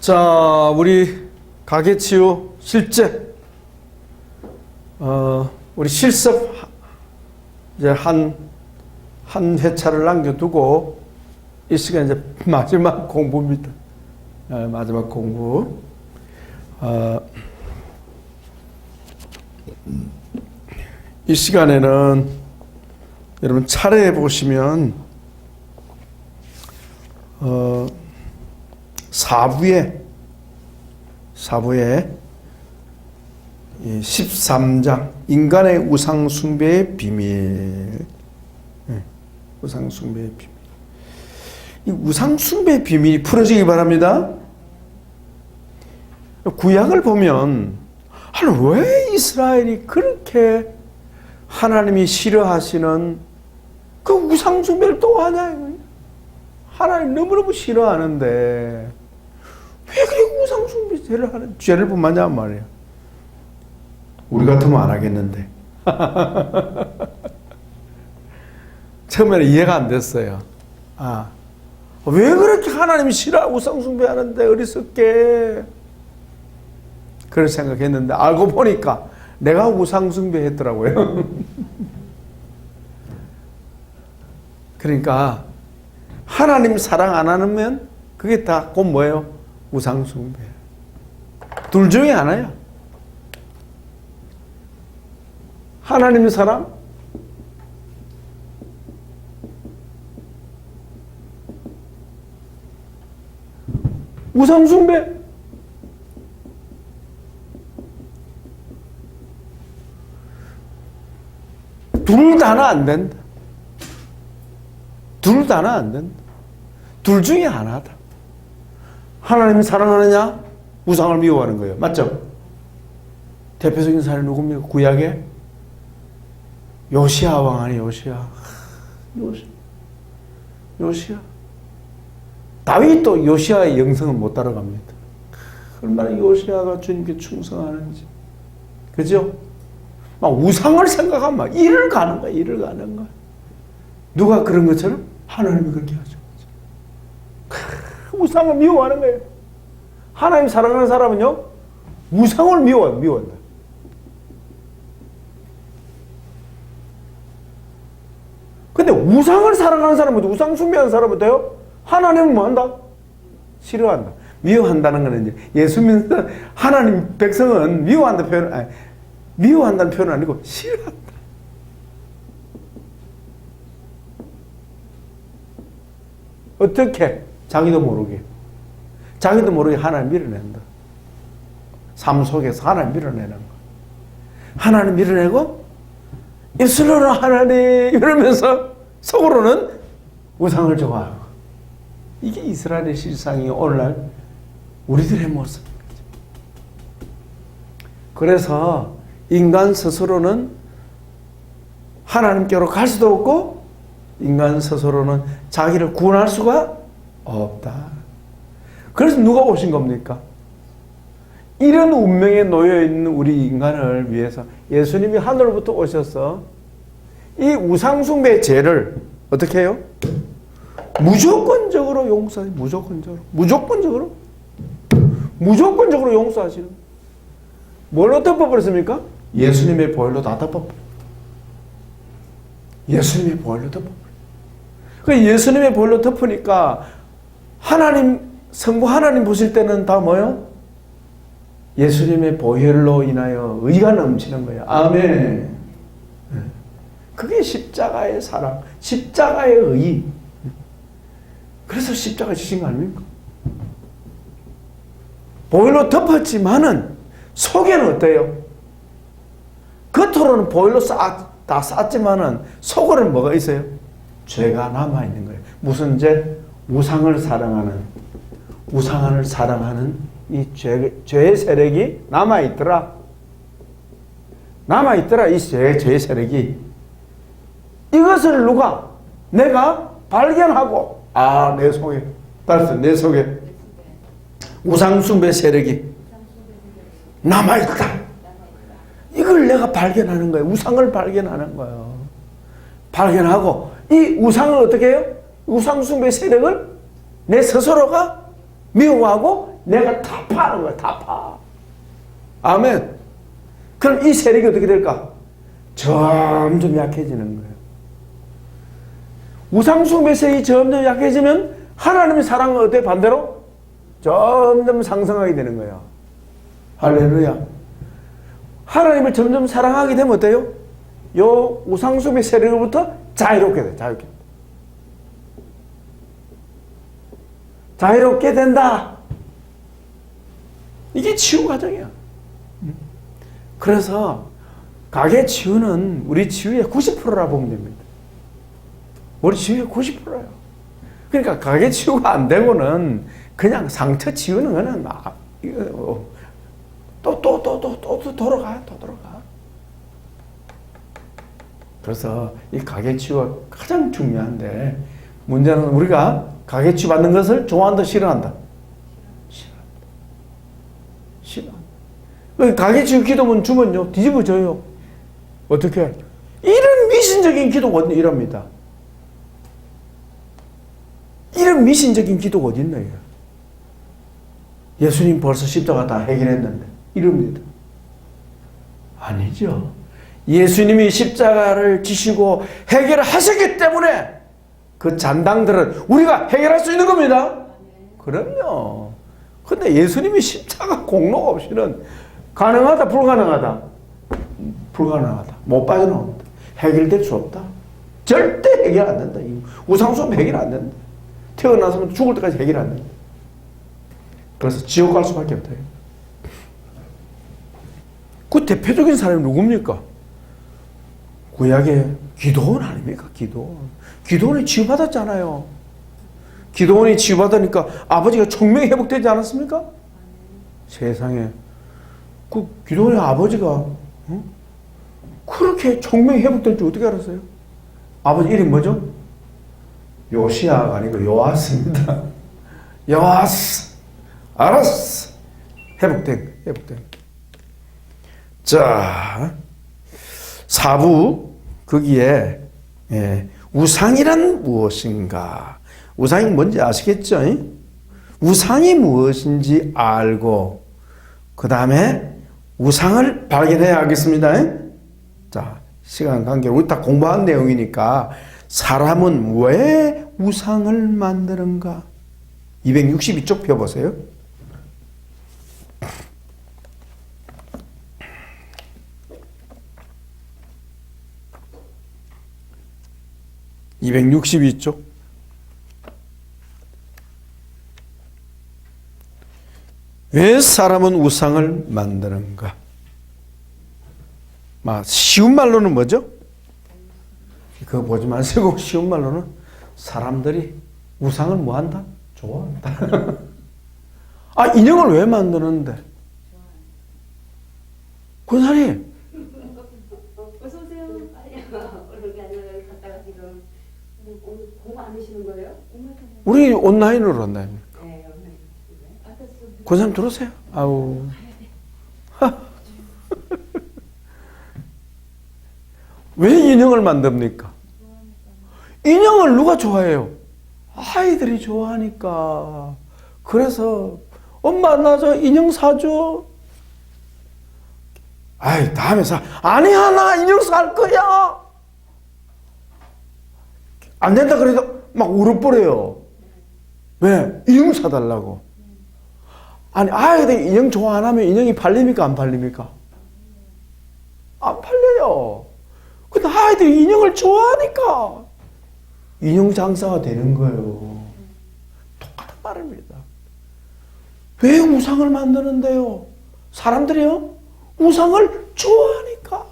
자, 우리 가계치유 실제 우리 실습 이제 한 회차를 남겨두고 이 시간 이제 마지막 공부입니다. 마지막 공부. 이 시간에는 여러분 차례해 보시면 4부에 13장 인간의 우상 숭배의 비밀. 우상 숭배의 비밀. 이 우상 숭배의 비밀이 풀어지기 바랍니다. 구약을 보면 왜 이스라엘이 그렇게 하나님이 싫어하시는 그 우상 숭배를 또 하냐? 하나님 너무너무 싫어하는데 왜 그렇게 우상 숭배 죄를 범하냐 말이야. 우리 같으면 안 하겠는데. 처음에는 이해가 안 됐어요. 왜 그렇게 하나님이 싫어하고 우상 숭배하는데 어리석게. 그런 생각했는데 알고 보니까 내가 우상 숭배했더라고요. 그러니까 하나님 사랑 안 하면 그게 다 곧 뭐예요? 우상 숭배. 둘 중에 하나야. 하나님 사랑, 우상 숭배. 둘 다는 안 된다. 둘 다는 안 된다. 둘 중에 하나다. 하나님 사랑하느냐? 우상을 미워하는 거예요. 맞죠? 대표적인 사람이 누굽니까? 구약에 요시야 왕 아니에요. 요시야. 다윗도 요시야의 영성을 못 따라갑니다. 얼마나 요시야가 주님께 충성하는지. 그죠? 막 우상을 생각하면 막 일을 가는 거야. 누가 그런 것처럼? 하나님이 그렇게 하죠. 우상을 미워하는 거예요. 하나님 사랑하는 사람은요, 우상을 미워한다. 근데 우상을 사랑하는 사람은, 우상 숭배하는 사람은 돼요? 하나님은 뭐 한다? 싫어한다. 미워한다는 거는 이제 예수 믿는 하나님 백성은 미워한다는 표현은 아니고 싫어한다. 어떻게? 자기도 모르게 하나님 밀어낸다. 삶 속에서 하나님 밀어내는 거. 하나님 밀어내고 입술로는 하나님 이러면서 속으로는 우상을 좋아하고. 이게 이스라엘의 실상이 오늘날 우리들의 모습입니다. 그래서 인간 스스로는 하나님께로 갈 수도 없고 인간 스스로는 자기를 구원할 수가 없다. 그래서 누가 오신 겁니까? 이런 운명에 놓여있는 우리 인간을 위해서 예수님이 하늘로부터 오셔서 이 우상숭배의 죄를 어떻게 해요? 무조건적으로 용서해요. 무조건적으로 용서하시는. 뭘로 덮어버렸습니까? 예수님의 보혈로 다 덮어버려요. 예수님의 보혈로 덮어버려요. 그 예수님의 보혈로 덮으니까 성부 하나님 보실 때는 다 뭐요? 예수님의 보혈로 인하여 의가 넘치는 거예요. 아멘. 그게 십자가의 사랑, 십자가의 의. 그래서 십자가 지신 거 아닙니까? 보혈로 덮었지만은 속에는 어때요? 겉으로는 보혈로 다 쌌지만은 속으로는 뭐가 있어요? 죄가 남아있는 거예요. 무슨 죄? 우상을 사랑하는 이 죄의 세력이 남아있더라. 이 죄의 세력이. 이것을 내가 발견하고, 내 속에 우상숭배 세력이 남아있다. 이걸 내가 발견하는 거예요. 우상을 발견하는 거예요. 발견하고 이 우상을 어떻게 해요? 우상숭배 세력을 내 스스로가 미워하고 내가 다 파는 거야. 다 파. 아멘. 그럼 이 세력이 어떻게 될까? 점점 약해지는 거예요. 우상숭 매색이 점점 약해지면 하나님의 사랑은 어때? 반대로 점점 상승하게 되는 거예요. 할렐루야. 하나님을 점점 사랑하게 되면 어때요? 요 우상숭의 세력으로부터 자유롭게 돼. 자유롭게 된다. 이게 치유 과정이야. 그래서 가게 치유는 우리 치유의 90%라 보면 됩니다. 우리 치유의 90%예요. 그러니까 가게 치유가 안 되고는 그냥 상처 치유는 그냥 또 돌아가. 그래서 이 가게 치유가 가장 중요한데 문제는 우리가 가게 치유 받는 것을 좋아한다, 싫어한다? 싫어한다. 가게 치유 기도문 주면요 뒤집어져요. 어떻게? 이런 미신적인 기도가 이럽니다. 이런 미신적인 기도가 어디 있나요? 예수님 벌써 십자가 다 해결했는데 이럽니다. 아니죠. 예수님이 십자가를 지시고 해결하셨기 때문에 그 잔당들은 우리가 해결할 수 있는 겁니다. 그럼요. 근데 예수님이 십자가 공로가 없이는 가능하다, 불가능하다? 불가능하다. 못 빠져나온다. 해결될 수 없다. 절대 해결 안 된다. 우상숭 해결 안 된다. 태어나서 죽을 때까지 해결 안 된다. 그래서 지옥 갈 수밖에 없다. 그 대표적인 사람이 누굽니까? 구약의 기도원 아닙니까? 기도원이 치유받았잖아요. 기도원이 치유받으니까 아버지가 총명이 회복되지 않았습니까? 세상에. 그 기도원의 아버지가 그렇게 총명이 회복될 줄 어떻게 알았어요? 아버지 이름이 뭐죠? 요시아가 아니고 요아스입니다. 요아스. 알았어. 회복된. 자, 4부 거기에 우상이란 무엇인가? 우상이 뭔지 아시겠죠? 우상이 무엇인지 알고 그 다음에 우상을 발견해야 하겠습니다. 자, 시간 관계로 우리 다 공부한 내용이니까 사람은 왜 우상을 만드는가? 262쪽 펴보세요. (262쪽) 왜 사람은 우상을 만드는가? 쉬운 말로는 뭐죠? 그거 보지 마시고 쉬운 말로는 사람들이 우상을 뭐한다? 좋아한다. 인형을 왜 만드는데? 권사님 어서오세요. 갔다가 지금 공부 안 하시는 거예요? 우리 온라인으로 한다니까. 네, 권사님 들어오세요. 아우. 왜 인형을 만듭니까? 인형을 누가 좋아해요? 아이들이 좋아하니까. 그래서 엄마 나 저 인형 사줘. 다음에 사. 아니야 나 인형 살 거야. 안 된다 그래도 막 울어버려요. 왜? 인형 사달라고. 아이들이 인형 좋아 안 하면 인형이 팔립니까 안 팔립니까? 안 팔려요. 근데 아이들이 인형을 좋아하니까 인형 장사가 되는 거예요. 똑같은 말입니다. 왜 우상을 만드는데요? 사람들이요? 우상을 좋아하니까.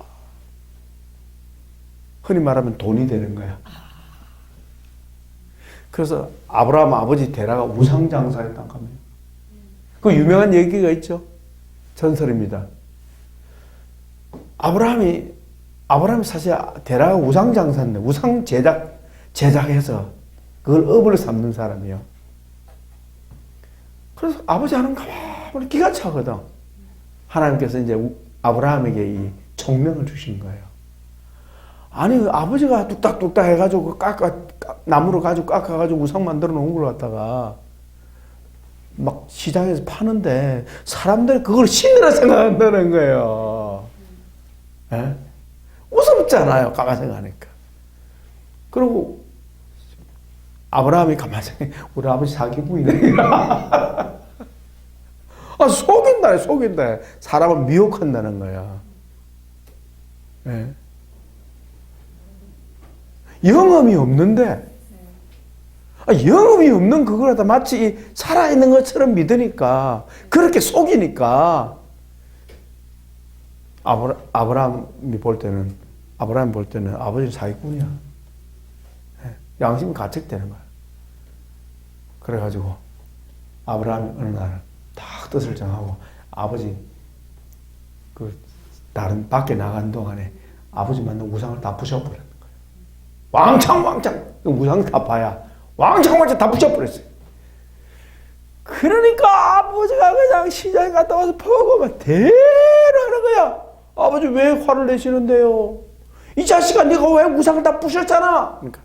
흔히 말하면 돈이 되는 거야. 그래서 아브라함 아버지 데라가 우상 장사했다는 겁니다. 그 유명한 얘기가 있죠. 전설입니다. 아브라함이 사실 데라가 우상 장사인데 우상 제작해서 그걸 업을 삼는 사람이에요. 그래서 아버지 하는 가만히 기가 차거든. 하나님께서 이제 아브라함에게 이 총명을 주신 거예요. 아버지가 뚝딱뚝딱 해가지고 나무로 가지고 깎아가지고 우상 만들어 놓은 걸 갖다가 막 시장에서 파는데 사람들이 그걸 신이라 생각한다는 거예요. 예? 무섭잖아요. 가만히 생각하니까. 그리고 아브라함이 가만히 생각해. 우리 아버지 사기꾼이네. 속인다. 사람을 미혹한다는 거야. 예? 영험이 없는데, 영험이 없는 그걸 갖다 마치 살아있는 것처럼 믿으니까, 그렇게 속이니까, 아브라함이 볼 때는 아버지는 사기꾼이야. 예? 양심이 가책되는 거야. 그래가지고, 아브라함이 어느 날, 딱 뜻을 정하고, 아버지, 다른 밖에 나간 동안에 아버지 만든 우상을 다 부셔버렸는 거예요. 왕창 우상 다 봐야 왕창 다 부셔버렸어요. 그러니까 아버지가 그냥 시장에 갔다 와서 보고 막 대화를 하는 거야. 아버지 왜 화를 내시는데요? 이 자식아 네가 왜 우상을 다 부셨잖아. 그러니까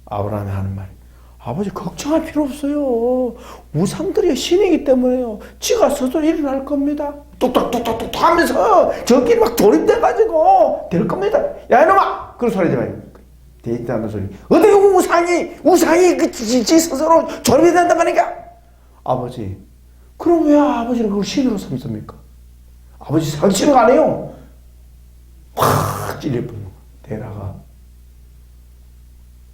아브라함이 하는 말이, 아버지 걱정할 필요 없어요. 우상들이 신이기 때문에요. 지가 스스로 일어날 겁니다. 뚝딱뚝딱뚝 하면서 저끼리 막 조립돼가지고 될 겁니다. 야 이놈아! 그런 소리 하지 마요. 데이트하는 소리. 어떻게 우상이 지 스스로 조립이 된단 말이니까. 아버지, 그럼 왜 아버지는 그걸 신으로 삼습니까? 아버지 사기치는 거 아니에요? 확 찔려버린 거야. 데라가.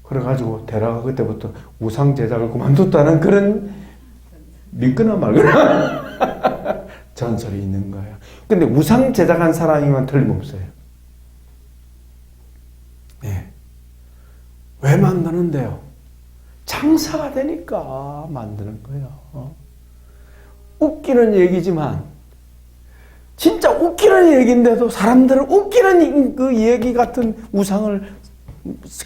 그래가지고 데라가 그때부터 우상 제작을 그만뒀다는 그런 믿거나 말거나 전설이 있는 거예요. 근데 우상 제작한 사람이면 틀림없어요. 예. 왜 만드는데요? 장사가 되니까 만드는 거예요. 웃기는 얘기지만 진짜 웃기는 얘기인데도 사람들은 웃기는 그 얘기 같은 우상을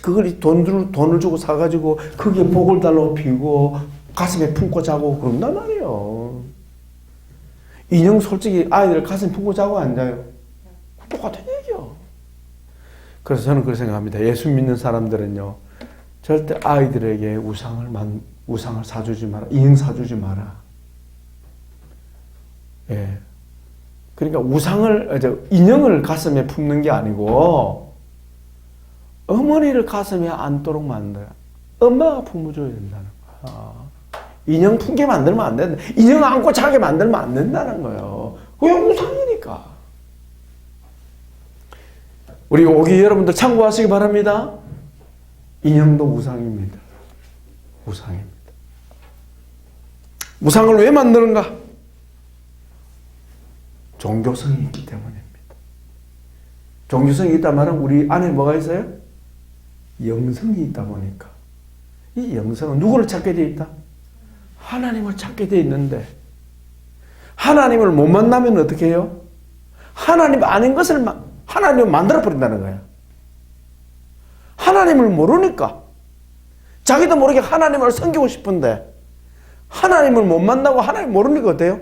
그걸 돈을 주고 사가지고 거기에 복을 달라고 피고 가슴에 품고 자고 그런단 말이에요. 인형 솔직히 아이들 가슴에 품고 자고 앉아요. 똑같은 얘기요. 그래서 저는 그렇게 생각합니다. 예수 믿는 사람들은요, 절대 아이들에게 우상을 사주지 마라. 인형 사주지 마라. 예. 그러니까 인형을 가슴에 품는 게 아니고 어머니를 가슴에 안도록 만들어. 엄마가 품어줘야 된다는 거야. 인형 품게 만들면 안 된다. 인형 안고 자게 만들면 안 된다는 거예요. 그게 우상이니까. 우리 오기 여러분들 참고하시기 바랍니다. 인형도 우상입니다. 우상입니다. 우상을 왜 만드는가? 종교성이 있기 때문입니다. 종교성이 있다 말은 우리 안에 뭐가 있어요? 영성이 있다 보니까. 이 영성은 누구를 찾게 되어 있다? 하나님을 찾게 되어 있는데 하나님을 못 만나면 어떻게 해요? 하나님 아닌 것을 하나님을 만들어버린다는 거예요. 하나님을 모르니까 자기도 모르게 하나님을 섬기고 싶은데 하나님을 못 만나고 하나님 모르니까 어때요?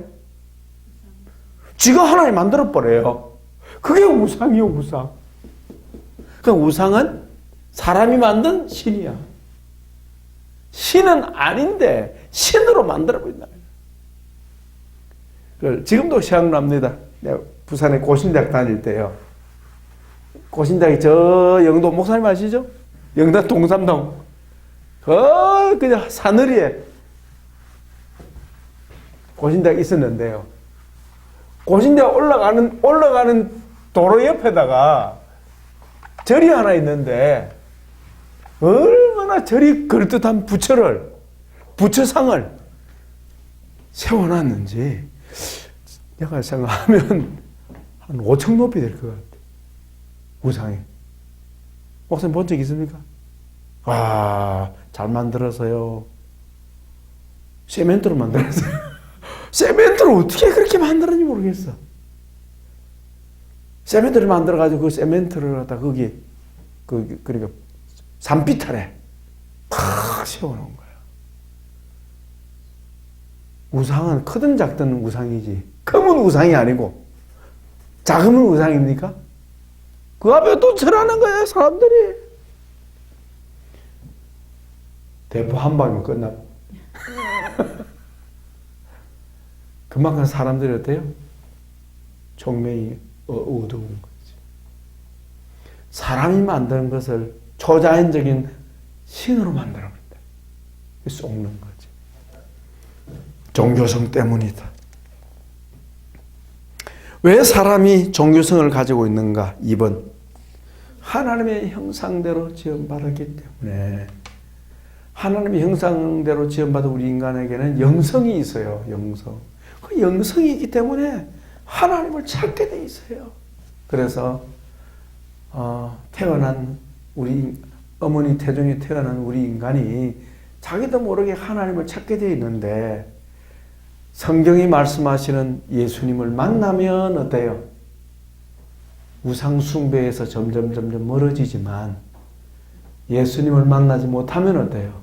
지가 하나님 만들어버려요. 그게 우상이요, 우상. 그 우상은 사람이 만든 신이야. 신은 아닌데 신으로 만들어버린다. 지금도 생각납니다. 내가 부산에 고신대학 다닐 때요. 고신대학이 저 영도 목사님 아시죠? 영남 동삼동. 그냥 사거리에 고신대학이 있었는데요. 고신대학 올라가는 도로 옆에다가 절이 하나 있는데 얼마나 절이 그럴듯한 부처상을 세워놨는지 내가 생각하면 한 5층 높이 될 것 같아요. 우상이. 목사님 본 적 있습니까? 잘 만들어서요. 세멘트로 만들었어요. 세멘트를 어떻게 그렇게 만들었는지 모르겠어. 세멘트를 만들어가지고 그 세멘트를 갖다 거기, 그러니까 산비탈에 탁 세워놓은 거야. 우상은 크든 작든 우상이지. 크면 우상이 아니고, 작으면 우상입니까? 그 앞에 또 절하는 거예요, 사람들이. 대포 한 방이면 끝나. 그만큼 사람들이 어때요? 총명이 어두운 거지. 사람이 만드는 것을 초자연적인 신으로 만들어버린다. 속는 거지. 종교성 때문이다. 왜 사람이 종교성을 가지고 있는가? 2번. 하나님의 형상대로 지음받았기 때문에. 하나님의 형상대로 지음받은 우리 인간에게는 영성이 있어요. 영성. 그 영성이 있기 때문에 하나님을 찾게 돼 있어요. 그래서 태어난 우리 어머니 태중에 태어난 우리 인간이 자기도 모르게 하나님을 찾게 돼 있는데, 성경이 말씀하시는 예수님을 만나면 어때요? 우상 숭배에서 점점 멀어지지만 예수님을 만나지 못하면 어때요?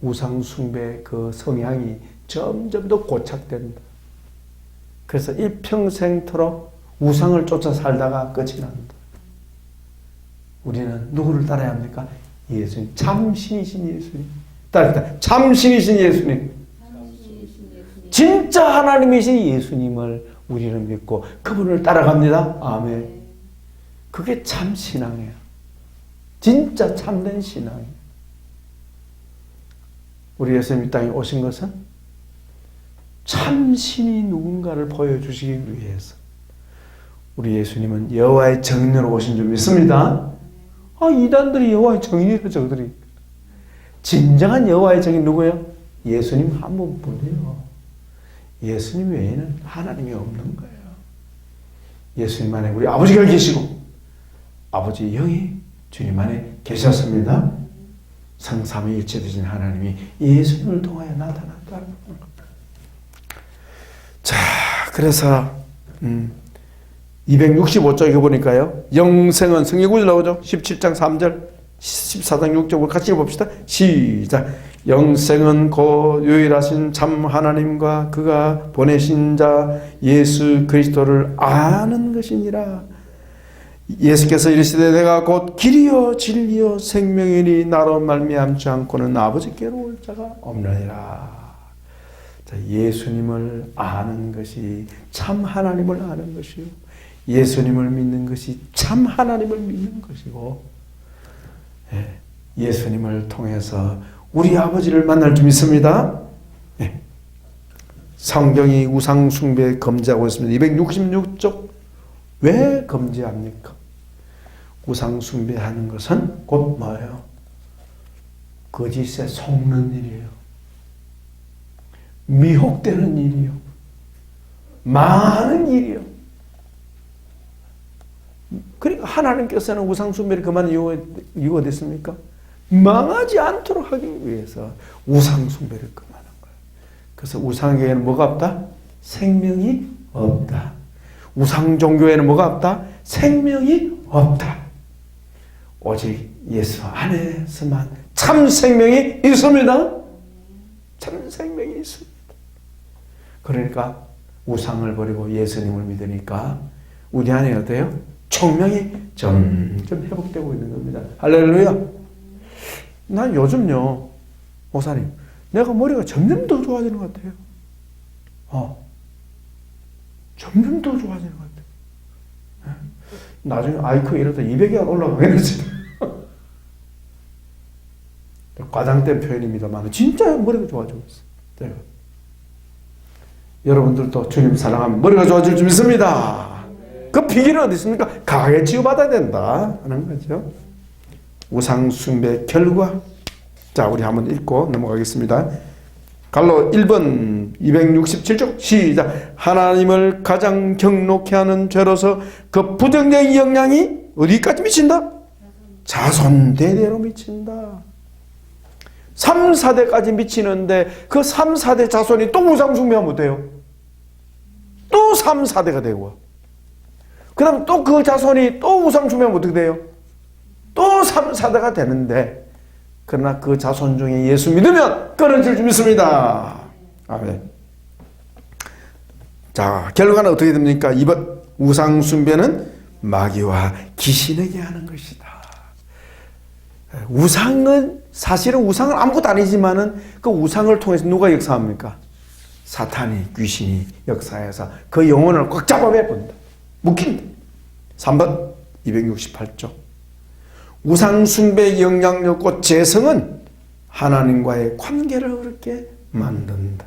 우상 숭배 그 성향이 점점 더 고착된다. 그래서 일평생토록 우상을 쫓아 살다가 끝이 난다. 우리는 누구를 따라야 합니까? 예수님. 참신이신 예수님. 따라합니다. 참신이신 예수님. 진짜 하나님이신 예수님을 우리는 믿고 그분을 따라갑니다. 아멘. 그게 참 신앙이에요. 진짜 참된 신앙이에요. 우리 예수님 이 땅에 오신 것은 참신이 누군가를 보여주시기 위해서. 우리 예수님은 여호와의 정인으로 오신 줄 믿습니다. 이단들이 여호와의 정인이라 저들이. 진정한 여호와의 정인 누구예요? 예수님 한 분뿐이에요. 예수님 외에는 하나님이 없는 거예요. 예수님 안에 우리 아버지가 계시고 아버지 영이 주님 안에 계셨습니다. 성삼위일체 되신 하나님이 예수님을 통하여 나타났다는 겁니다. 자, 그래서 265쪽에 보니까요. 영생은 성경구절 나오죠. 17장 3절 14장 6절 같이 봅시다. 시작. 영생은 곧 유일하신 참 하나님과 그가 보내신 자 예수 그리스도를 아는 것이니라. 예수께서 이르시되 내가 곧 길이요 진리요 생명이니 나로 말미암지 않고는 아버지께로 올 자가 없느니라. 자, 예수님을 아는 것이 참 하나님을 아는 것이요, 예수님을 믿는 것이 참 하나님을 믿는 것이고, 예수님을 통해서 우리 아버지를 만날 줄 믿습니다. 성경이 우상 숭배 금지하고 있습니다. 266쪽. 왜 금지합니까? 우상 숭배하는 것은 곧 뭐예요? 거짓에 속는 일이에요. 미혹되는 일이요. 망하는 일이요. 그러니까 하나님께서는 우상 숭배를 그만 이유가 됐습니까? 망하지 않도록 하기 위해서 우상 숭배를 금하는 거예요. 그래서 우상에게는 뭐가 없다? 생명이 없다. 우상 종교에는 뭐가 없다? 생명이 없다. 오직 예수 안에서만 참 생명이 있습니다. 참 생명이 있습니다. 그러니까 우상을 버리고 예수님을 믿으니까 우리 안에 어때요? 총명이 점점 회복되고 있는 겁니다. 할렐루야. 난 요즘요, 목사님, 내가 머리가 점점 더 좋아지는 것 같아요. 점점 더 좋아지는 것 같아요. 나중에 아이큐 이러다 200이 올라가겠지. 과장된 표현입니다만 진짜 머리가 좋아지고 있어요. 네. 여러분들도 주님 사랑하면 머리가 좋아질 줄 믿습니다. 그 비결은 어디 있습니까? 강하게 치유받아야 된다 하는 거죠. 우상 숭배 결과. 자, 우리 한번 읽고 넘어가겠습니다. 갈로 1번 267쪽 시작. 하나님을 가장 경록해 하는 죄로서 그 부정적인 영향이 어디까지 미친다? 자손 대대로 미친다. 3, 4대까지 미치는데 그 3, 4대 자손이 또 우상 숭배하면 어때요? 또 3, 4대가 되고, 그 다음 또 그 자손이 또 우상 숭배하면 어떻게 돼요? 또 3, 4대가 되는데, 그러나 그 자손 중에 예수 믿으면 끊어질 줄 믿습니다. 아멘. 자, 결과는 어떻게 됩니까? 2번 우상 숭배는 마귀와 귀신에게 하는 것이다. 우상은 사실은 우상은 아무것도 아니지만은 그 우상을 통해서 누가 역사합니까? 사탄이, 귀신이 역사해서 그 영혼을 꽉 잡아매본다. 묶인다. 3번 268쪽. 우상숭배의 영향력과 재성은 하나님과의 관계를 그렇게 만든다.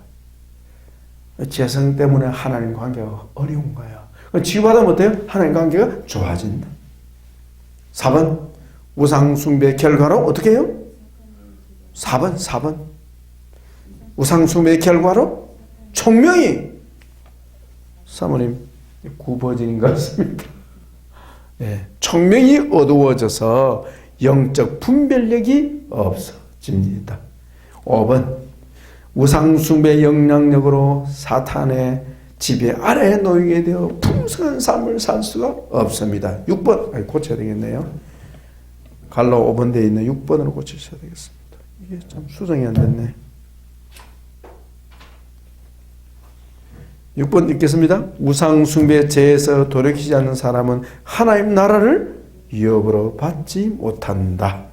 재성 때문에 하나님 관계가 어려운 거야. 치유받으면 어때요? 하나님 관계가 좋아진다. 4번 우상숭배 결과로 어떻게 해요? 4번 우상숭배의 결과로 총명이, 사모님 9버진인 것 같습니다. 예, 총명이 어두워져서 영적 분별력이 없어집니다. 5번 우상숭배 영향력으로 사탄의 지배 아래에 놓이게 되어 풍성한 삶을 살 수가 없습니다. 6번 고쳐야 되겠네요. 갈로 5번 되어 있는 6번으로 고치셔야 되겠습니다. 이게 참 수정이 안 됐네. 6번 읽겠습니다. 우상숭배 죄에서 돌이키지 않는 사람은 하나님 나라를 유업으로 받지 못한다.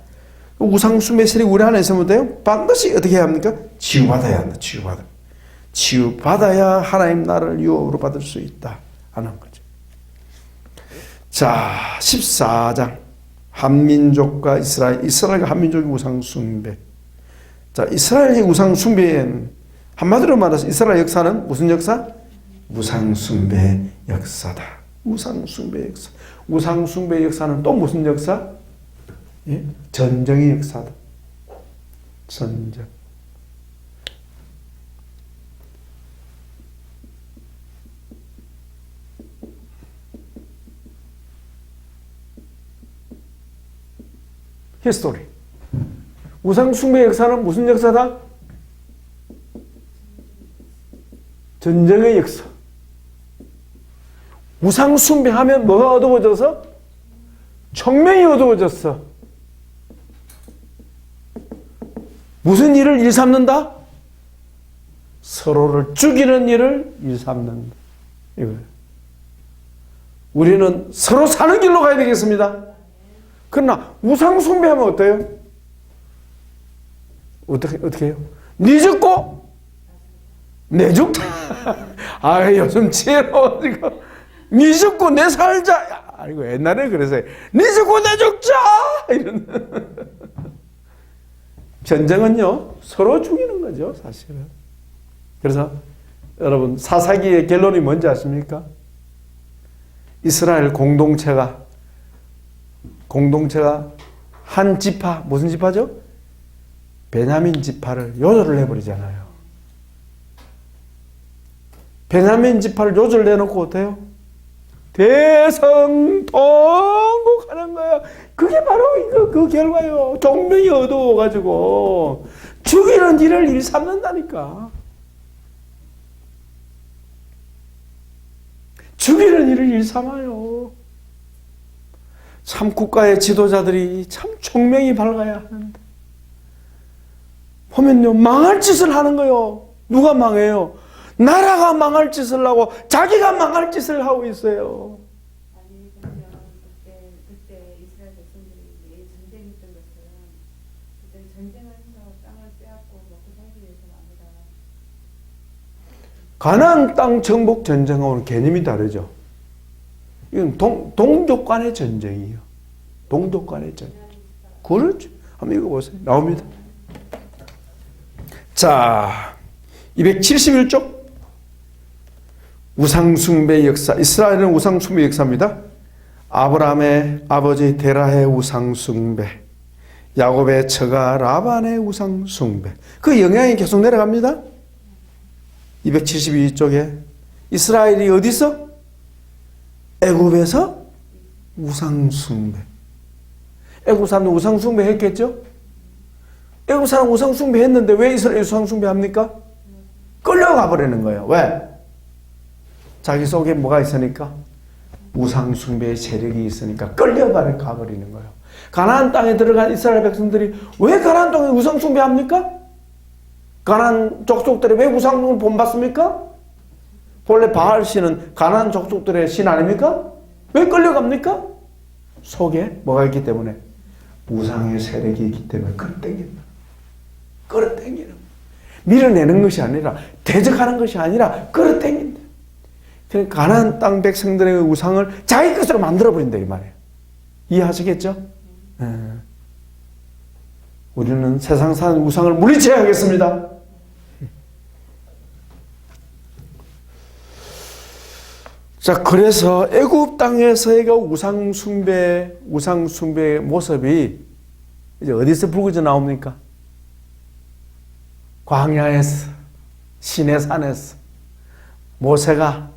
우상숭배 세력이 우리 안에 있으면 돼요? 반드시 어떻게 해야 합니까? 치유받아야 한다. 치유받아야 하나님 나라를 유업으로 받을 수 있다 하는 거죠. 자, 14장 한민족과 이스라엘과 한민족의 우상숭배. 자, 이스라엘의 우상숭배는 한마디로 말해서 이스라엘 역사는 무슨 역사? 우상숭배 역사다. 우상숭배 역사. 우상숭배 역사는 또 무슨 역사? 예? 전쟁의 역사다. 전쟁. 히스토리. 우상숭배 역사는 무슨 역사다? 전쟁의 역사. 우상숭배하면 뭐가 어두워져서? 총명이 어두워졌어. 무슨 일을 일삼는다? 서로를 죽이는 일을 일삼는다. 이거예요. 우리는 서로 사는 길로 가야 되겠습니다. 그러나 우상숭배하면 어때요? 어떻게 해요? 네 죽고 내 죽다. 아, 요즘 지혜로워. 네 죽고 내 살자. 아이고, 옛날에 그래서요. 네 죽고 내 죽자. 이런. 전쟁은요, 서로 죽이는 거죠, 사실은. 그래서 여러분, 사사기의 결론이 뭔지 아십니까? 이스라엘 공동체가 한 지파, 무슨 지파죠? 베냐민 지파를 요절을 해버리잖아요. 베냐민 지파를 요절 내놓고 어때요? 대성통곡하는 거예요. 그게 바로 그 결과예요. 종명이 어두워가지고 죽이는 일을 일삼는다니까. 죽이는 일을 일삼아요. 참 국가의 지도자들이 참 총명이 밝아야 하는데 보면요, 망할 짓을 하는 거예요. 누가 망해요? 나라가 망할 짓을 하고 자기가 망할 짓을 하고 있어요. 아니, 그러면 그때 이스라엘 백성들이 전쟁했던 것은 그때 전쟁하면서 땅을 빼앗고 먹고 살기 위해서는 아니다. 가나안 땅 정복 전쟁하고는 개념이 다르죠. 이건 동족 간의 전쟁이에요. 동족 간의 전쟁. 그렇죠. 한번 읽어보세요. 나옵니다. 자, 271쪽. 우상숭배 역사. 이스라엘은 우상숭배 역사입니다. 아브라함의 아버지 데라의 우상숭배, 야곱의 처가 라반의 우상숭배. 그 영향이 계속 내려갑니다. 272쪽에 이스라엘이 어디서? 애굽에서 우상숭배. 애굽 사람들 우상숭배 했겠죠? 애굽 사람 우상숭배 했는데 왜 이스라엘 우상숭배 합니까? 끌려가 버리는 거예요. 왜? 자기 속에 뭐가 있으니까? 우상숭배의 세력이 있으니까 끌려가 버리는 거예요. 가나안 땅에 들어간 이스라엘 백성들이 왜 가나안 땅에 우상숭배 합니까? 가나안 족속들이 왜 우상숭배를 본받습니까? 본래 바알신은 가나안 족속들의 신 아닙니까? 왜 끌려갑니까? 속에 뭐가 있기 때문에? 우상의 세력이 있기 때문에 끌어당긴다. 끌어당기는. 밀어내는 것이 아니라, 대적하는 것이 아니라 끌어당긴다. 그러니까 가나안 땅 백성들의 우상을 자기 것으로 만들어버린다 이 말이에요. 이해하시겠죠? 우리는 세상 사는 우상을 물리쳐야 하겠습니다. 자, 그래서 애굽 땅에서의 우상 숭배의 모습이 이제 어디서 불거져 나옵니까? 광야에서, 시내산에서 모세가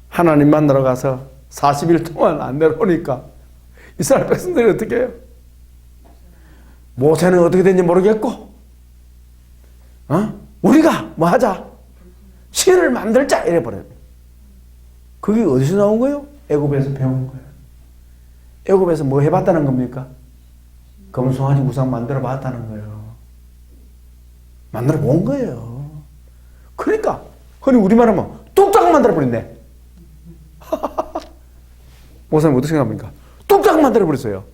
하나님 만나러 가서 40일 동안 안 내려오니까 이스라엘 백성들이 어떻게 해요? 모세는 어떻게 된지 모르겠고, 우리가 뭐 하자, 신을 만들자 이래버려요. 그게 어디서 나온 거예요? 애굽에서 배운 거예요. 애굽에서 뭐 해봤다는 겁니까? 금송아지 우상 만들어 봤다는 거예요. 만들어 본 거예요. 그러니까 흔히 우리말 하면 뚝딱 만들어 버렸네. 목사님 어떻게 생각합니까? 뚝딱 만들어 버렸어요.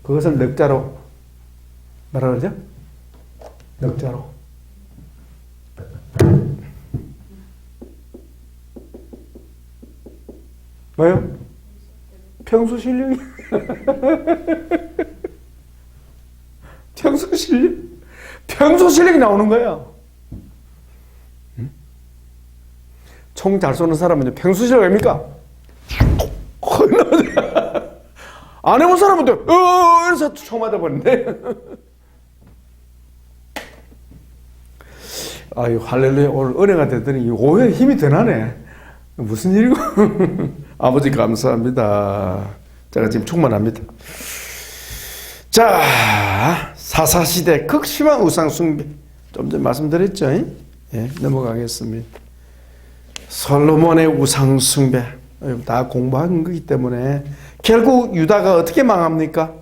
그것을 넉자로 뭐라 그러죠? 넉자로. 뭐요? 평소 실력이 평소 실력이 나오는 거예요. 총 잘 쏘는 사람은 평소 실력 아닙니까? 안 해본 사람은 또 이래서 총 맞아버린대. 아유 할렐루야. 오늘 은혜가 되더니 오해 힘이 더 나네. 무슨 일이고? 아버지 감사합니다. 제가 지금 충만합니다. 자, 사사시대 극심한 우상숭배. 좀 전에 말씀드렸죠? 예, 넘어가겠습니다. 솔로몬의 우상숭배. 다 공부한 거기 때문에 결국 유다가 어떻게 망합니까?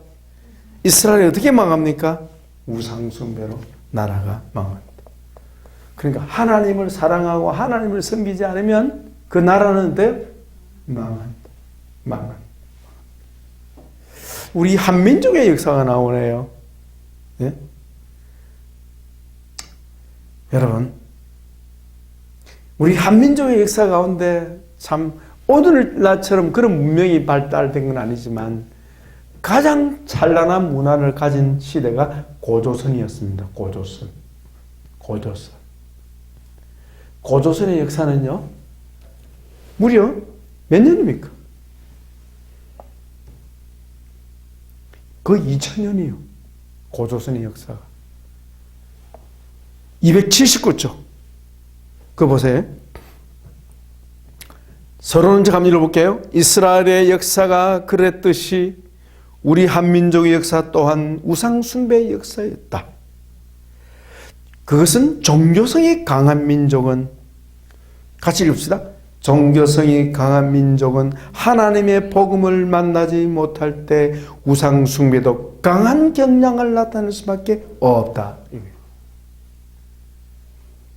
이스라엘이 어떻게 망합니까? 우상숭배로 나라가 망합니다. 그러니까 하나님을 사랑하고 하나님을 섬기지 않으면 그 나라는 망한다. 우리 한민족의 역사가 나오네요. 예? 여러분, 우리 한민족의 역사 가운데 참 오늘날처럼 그런 문명이 발달된 건 아니지만 가장 찬란한 문화를 가진 시대가 고조선이었습니다. 고조선의 역사는요, 무려 몇 년입니까? 거의 2000년이요. 고조선의 역사가. 279쪽. 그거 보세요. 서론적 한번 읽어볼게요. 이스라엘의 역사가 그랬듯이 우리 한민족의 역사 또한 우상숭배의 역사였다. 그것은 종교성이 강한 민족은, 같이 읽읍시다. 종교성이 강한 민족은 하나님의 복음을 만나지 못할 때 우상숭배도 강한 경향을 나타낼 수밖에 없다.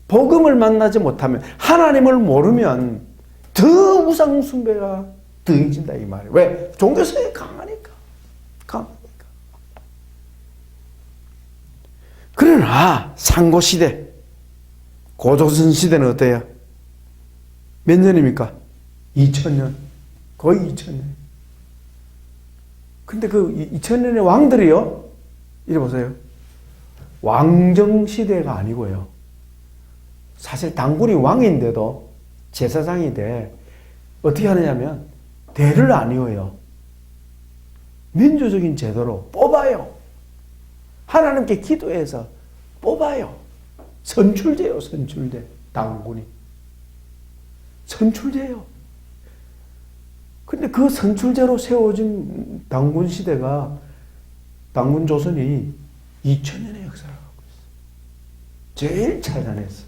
복음을 만나지 못하면, 하나님을 모르면 더 우상숭배가 더해진다 이 말이에요. 왜? 종교성이 강하니까. 그러나 상고시대, 고조선 시대는 어때요? 몇 년입니까? 2000년. 거의 2000년. 근데 그 2000년의 왕들이요, 이래 보세요. 왕정시대가 아니고요. 사실 당군이 왕인데도 제사장이 돼. 어떻게 하느냐면 대를 안 이어요. 민주적인 제도로 뽑아요. 하나님께 기도해서 뽑아요. 선출제요, 선출제. 당군이. 선출제요. 근데 그 선출제로 세워진 당군 시대가, 당군 조선이 2000년의 역사를 갖고 있어요. 제일 찬란했어요.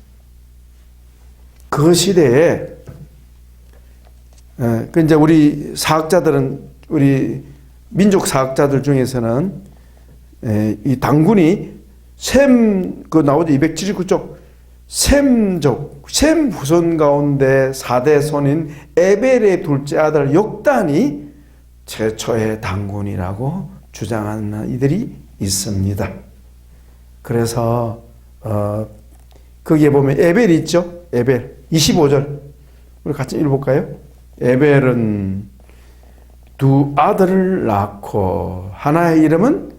그 시대에, 그 이제 우리 사학자들은, 우리 민족 사학자들 중에서는 이 당군이 그 나오죠. 279쪽. 셈족, 셈 후손 가운데 4대 손인 에벨의 둘째 아들 욕단이 최초의 당군이라고 주장하는 이들이 있습니다. 그래서 거기에 보면 에벨이 있죠. 에벨 25절 우리 같이 읽어볼까요? 에벨은 두 아들을 낳고 하나의 이름은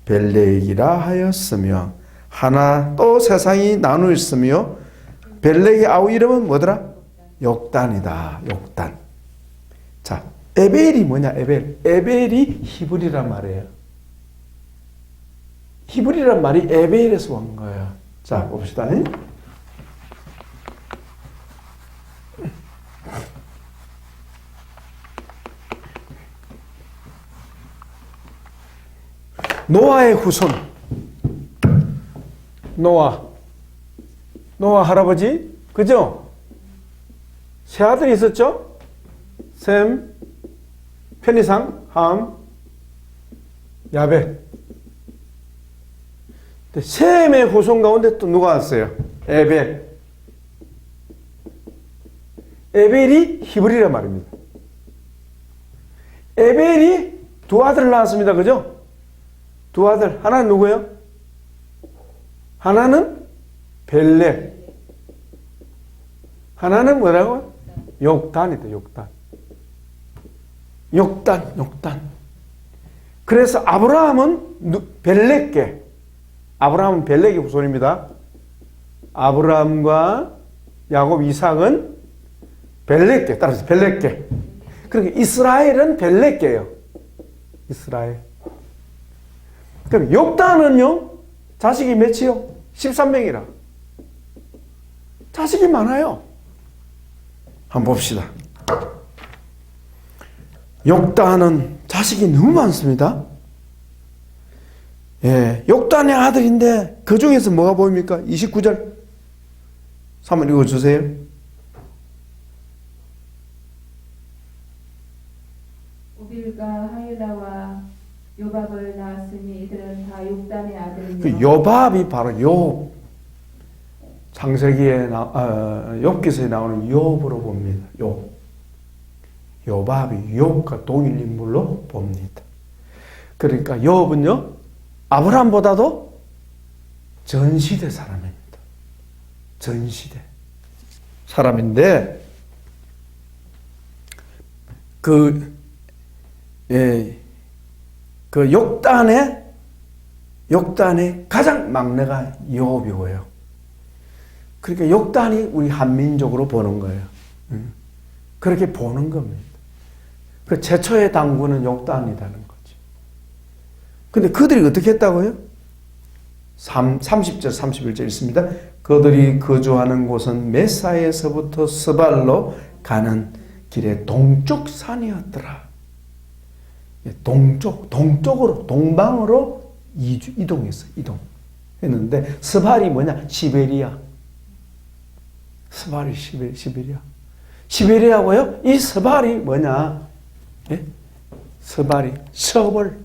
벨렉이라 하였으며 하나 또 세상이 나누어 있으며 벨렉의 아우 이름은 뭐더라? 욕단이다. 욕단. 자, 에벨이 뭐냐? 에벨이 히브리란 말이에요. 히브리란 말이 에벨에서 온 거예요. 자, 봅시다. 노아의 후손. 노아 할아버지, 그죠? 세 아들이 있었죠? 셈, 편이상, 함, 야벳. 셈의 후손 가운데 또 누가 왔어요? 에벨. 에벨이 히브리란 말입니다. 에벨이 두 아들을 낳았습니다. 그죠? 두 아들. 하나는 누구예요? 하나는 벨렉. 하나는 뭐라고? 욕단이다. 욕단. 그래서 아브라함은 벨렉의 후손입니다. 아브라함과 야곱, 이삭은 벨렉계. 따라서 벨렉계. 그러니까 이스라엘은 벨렉계예요. 이스라엘. 그럼 욕단은요, 자식이 몇이요? 13명이라. 자식이 많아요. 한번 봅시다. 욕단은 자식이 너무 많습니다. 예, 욕단의 아들인데 그 중에서 뭐가 보입니까? 29절. 한번 읽어주세요. 오빌과 하일라와 요밥을 낳았으니 이들은 다 욕단의 아들이며 그 요밥이 바로 욥. 창세기에 욥기서에 나오는 욥으로 봅니다. 요밥이 욥과 동일 인물로 봅니다. 그러니까 욥은요, 아브라함보다도 전시대 사람입니다. 전시대 사람인데 그 욕단의 가장 막내가 욥이고요. 그러니까 욕단이 우리 한민족으로 보는 거예요. 그렇게 보는 겁니다. 그 최초의 당군은 욕단이라는 거죠. 근데 그들이 어떻게 했다고요? 30절, 31절 있습니다. 그들이 거주하는 곳은 메사에서부터 스발로 가는 길의 동쪽 산이었더라. 동쪽으로, 동방으로 이동했어요. 이동했는데, 스발이 뭐냐? 시베리아. 스발이 시베리아. 시베리아고요? 이 스발이 뭐냐? 예? 스발이 서벌.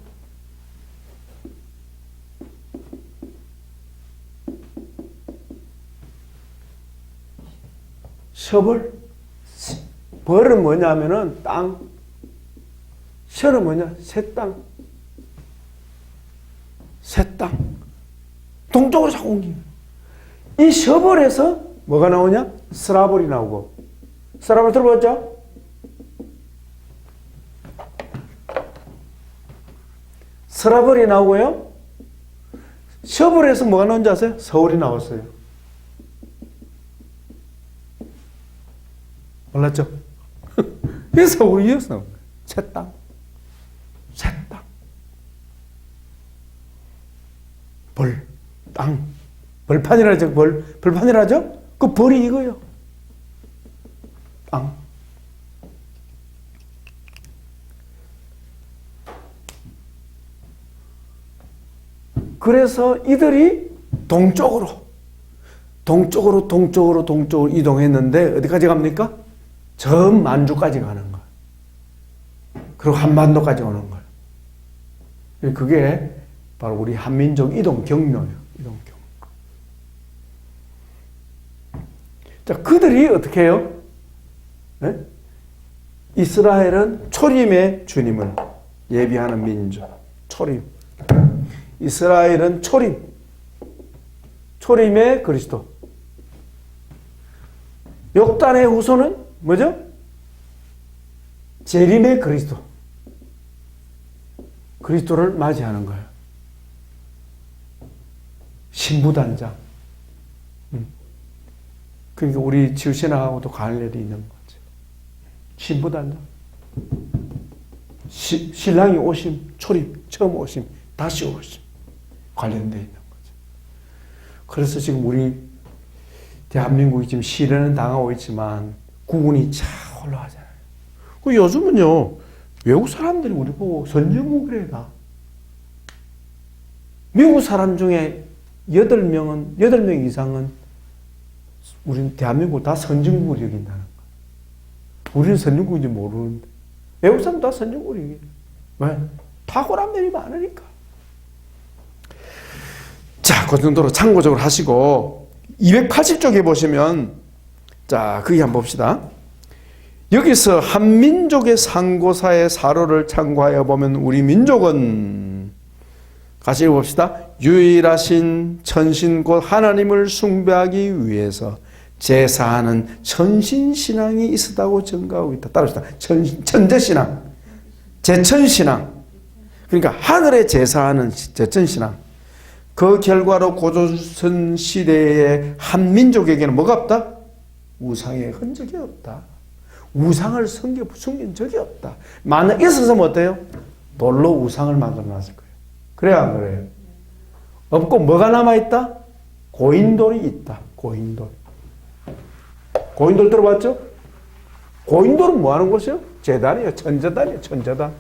서벌. 벌은 뭐냐면은 땅. 셔는 뭐냐? 새 땅. 동쪽으로 자꾸 옮기는. 이 서벌에서 뭐가 나오냐? 스라볼이 나오고. 스라볼 들어봤죠? 스라볼이 나오고요. 서벌에서 뭐가 나온지 아세요? 서울이 나왔어요. 몰랐죠? 이게 서울이었어. 새 땅. 땅. 벌판이라죠. 벌판이라죠? 그 벌이 이거요. 땅. 그래서 이들이 동쪽으로 이동했는데 어디까지 갑니까? 저 만주까지 가는 거예요. 그리고 한반도까지 오는 거예요. 그게 바로 우리 한민족 이동 경로예요. 이동 경로. 자, 그들이 어떻게 해요? 네? 이스라엘은 초림의 주님을 예비하는 민족. 초림. 이스라엘은 초림. 초림의 그리스도. 욕단의 후손은 뭐죠? 재림의 그리스도. 그리스도를 맞이하는 거예요. 신부단장. 그러니까 우리 지우신학하고도 관련이 있는 거죠. 신부단장. 신랑이 오심, 초림, 처음 오심, 다시 오심. 관련되어 있는 거죠. 그래서 지금 우리 대한민국이 지금 시련은 당하고 있지만 국운이 차 올라가잖아요. 그 요즘은요, 외국 사람들이 우리 보고 선진국이래다. 미국 사람 중에 8명 이상은 우리는 대한민국을 다 선진국으로 여긴다는 거예요. 우리는 선진국인지 모르는데. 외국 사람 다 선진국으로 여겨요. 왜? 탁월한 면이 많으니까. 자, 그 정도로 참고적으로 하시고, 280쪽에 보시면, 자, 거기 한번 봅시다. 여기서 한민족의 상고사의 사로를 참고하여 보면 우리 민족은 같이 읽어봅시다. 유일하신 천신 곧 하나님을 숭배하기 위해서 제사하는 천신신앙이 있었다고 증가하고 있다. 따라합시다. 천재신앙, 제천신앙. 그러니까 하늘에 제사하는 제천신앙. 그 결과로 고조선 시대의 한민족에게는 뭐가 없다? 우상의 흔적이 없다. 우상을 숨긴 적이 없다. 만약 있었으면 어때요? 돌로 우상을 만들어놨을 거예요. 그래야 안 그래요? 없고 뭐가 남아있다? 고인돌이 있다. 고인돌. 고인돌 들어봤죠? 고인돌은 뭐 하는 곳이요? 제단이에요. 천재단이에요. 천재단.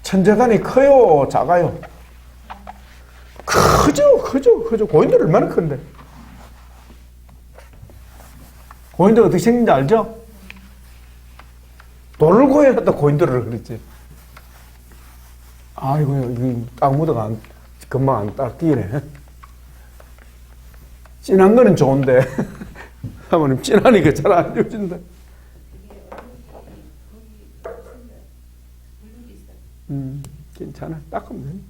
천재단이 커요? 작아요? 크죠. 고인돌 얼마나 큰데? 고인돌 어떻게 생긴지 알죠? 돌을 고여놨다 고인돌을 그랬지. 아이고, 이거 딱 묻어가 금방 안 닦이네. 진한 거는 좋은데, 사모님, 진하니까 잘 안 지워진다. 괜찮아. 닦으면 됩니다.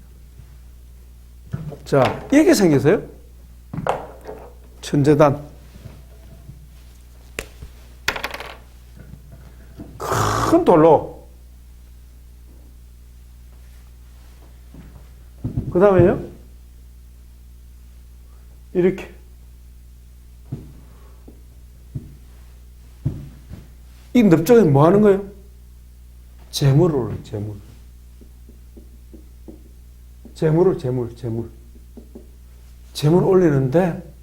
자, 이렇게 생겼어요. 천재단. 큰 돌로. 그 다음에요. 이렇게. 이 넓적에 뭐 하는 거예요? 재물을 올려요, 재물. 재물 올리는데,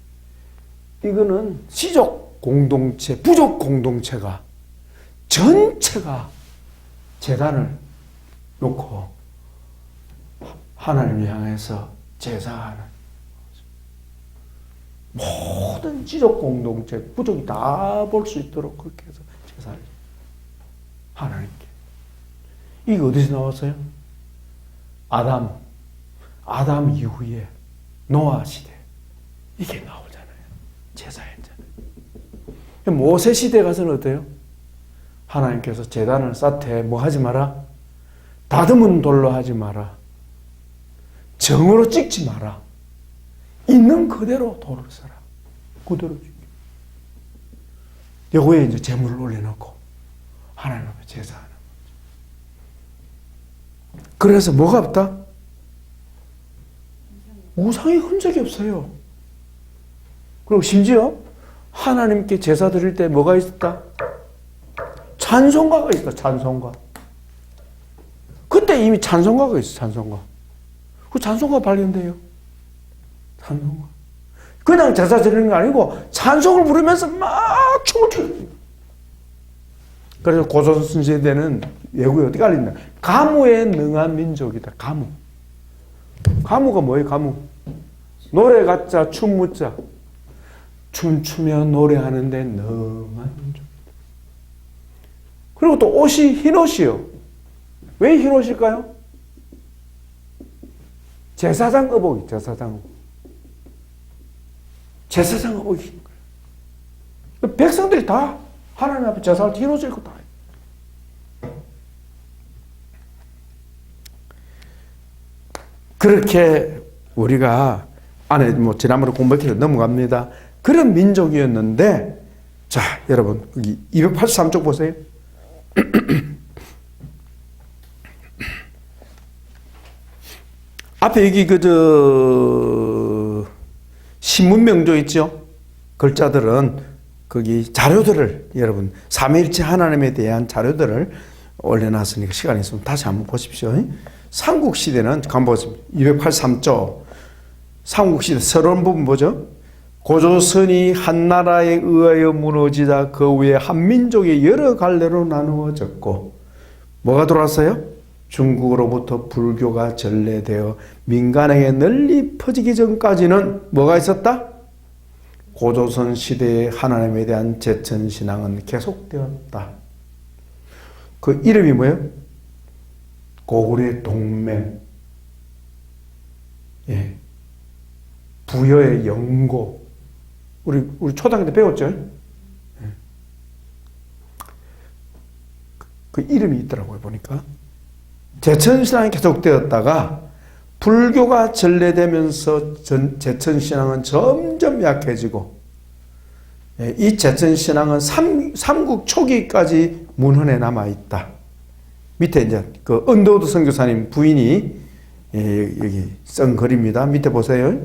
이거는 시족 공동체, 부족 공동체가, 전체가 제단을 놓고 하나님을 향해서 제사하는 모든 지족 공동체, 부족이 다 볼 수 있도록 그렇게 해서 제사를 하나님께. 이게 어디서 나왔어요? 아담 이후에 노아 시대. 이게 나오잖아요. 제사했잖아요. 모세 시대 가서는 어때요? 하나님께서 제단을 쌓되 뭐 하지 마라? 다듬은 돌로 하지 마라. 정으로 찍지 마라. 있는 그대로 돌을 써라. 그대로 찍기. 여기에 이제 제물을 올려놓고 하나님 앞에 제사하는 거죠. 그래서 뭐가 없다? 우상의 흔적이 없어요. 그리고 심지어 하나님께 제사 드릴 때 뭐가 있었다? 찬송가가 있다. 찬송가. 그때 이미 찬송가가 있어. 찬송가. 그 찬송가 발견돼요. 찬송가. 그냥 제사 드리는 게 아니고 찬송을 부르면서 막 춤을 춰요. 그래서 고조선 시대는 외국에 어떻게 알린다? 가무에 능한 민족이다. 가무. 가무가 뭐예요? 가무. 노래 같자 춤 묻자. 춤추며 노래하는데 능한 민족. 그리고 또 옷이 흰 옷이요. 왜 흰 옷일까요? 제사장 의복이, 제사장 의복이 흰 거예요. 백성들이 다 하나님 앞에 제사를 흰 옷을 입고 다 해요. 그렇게 우리가 안에 뭐 지난번에 공부했기로 넘어갑니다. 그런 민족이었는데, 자, 여러분, 여기 283쪽 보세요. 앞에 여기 신문 명조 있죠? 글자들은 거기 자료들을 여러분 삼위일체 하나님에 대한 자료들을 올려놨으니까 시간이 있으면 다시 한번 보십시오. 삼국시대는 한번 보십시오. 283조 삼국시대 서론 부분 보죠. 고조선이 한 나라에 의하여 무너지자 그 후에 한 민족이 여러 갈래로 나누어졌고 뭐가 들어왔어요? 중국으로부터 불교가 전래되어 민간에게 널리 퍼지기 전까지는 뭐가 있었다? 고조선 시대의 하나님에 대한 제천신앙은 계속되었다. 그 이름이 뭐예요? 고구려의 동맹, 예. 부여의 영고. 우리 초등학교 때 배웠죠? 예. 그 이름이 있더라고요, 보니까. 제천신앙이 계속되었다가 불교가 전래되면서 제천신앙은 점점 약해지고, 이 제천신앙은 삼국 초기까지 문헌에 남아있다. 밑에 이제 그 언더우드 선교사님 부인이 여기 쓴 글입니다. 밑에 보세요.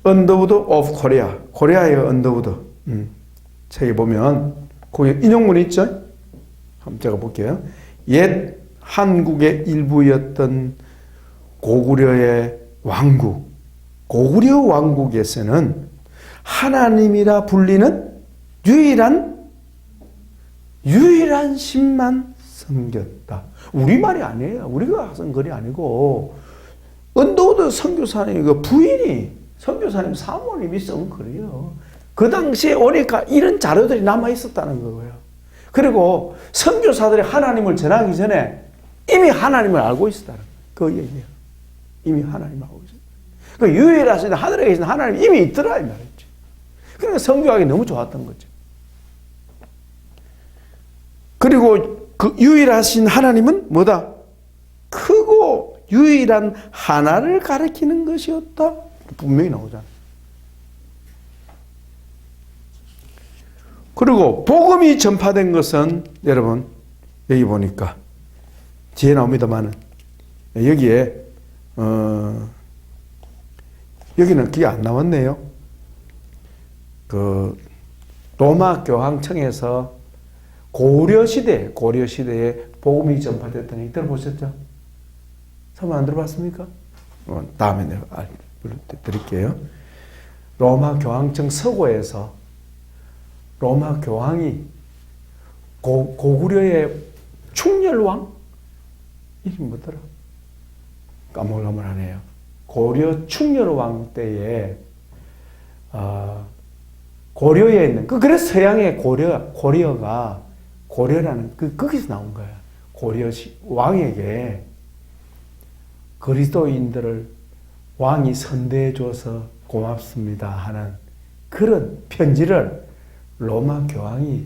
언더우드 오브 코리아. 코리아의 언더우드. 책에 보면 거기 인용문이 있죠? 한번 제가 볼게요. 옛 한국의 일부였던 고구려의 왕국, 고구려 왕국에서는 하나님이라 불리는 유일한 신만 섬겼다. 우리말이 아니에요. 우리가 쓴 글이 아니고 언더우드 선교사님 그 부인이 선교사님 사모님이 쓴 글이에요. 그 당시에 오니까 이런 자료들이 남아 있었다는 거예요. 그리고 선교사들이 하나님을 전하기 전에 이미 하나님을 알고 있었다는 그 얘기예요. 이미 하나님을 알고 있었다. 그 유일하신 하늘에 계신 하나님이 이미 있더라 이 말이죠. 그러니까 선교하기 너무 좋았던 거죠. 그리고 그 유일하신 하나님은 뭐다? 크고 유일한 하나를 가리키는 것이었다. 분명히 나오잖아요. 그리고 복음이 전파된 것은 여러분 여기 보니까 뒤에 나옵니다만은 여기에 여기는 그게 안 나왔네요. 그 로마 교황청에서 고려 시대에 복음이 전파됐다는 얘기 들어보셨죠? 설마 안 들어봤습니까? 다음에 내가 드릴게요. 로마 교황청 서고에서 로마 교황이 고구려의 충렬왕 이름이 뭐더라? 까물까물하네요. 고려 충렬왕 때에 고려에 있는 그래서 서양의 고려라는 거기서 나온 거야. 고려 왕에게 그리스도인들을 왕이 선대해 줘서 고맙습니다 하는 그런 편지를 로마 교황이